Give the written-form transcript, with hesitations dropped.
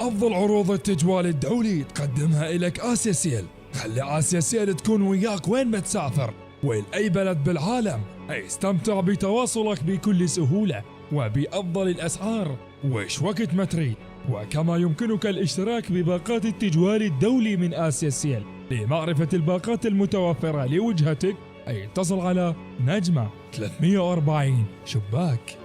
أفضل عروض التجوال الدولي تقدمها إلك آسياسيل. خلي آسياسيل تكون وياك وين ما تسافر ولأي بلد بالعالم. استمتع بتواصلك بكل سهولة وبأفضل الأسعار وش وقت ما تريد. وكما يمكنك الاشتراك بباقات التجوال الدولي من آسياسيل. لمعرفة الباقات المتوفرة لوجهتك اتصل على نجمة 340 شباك.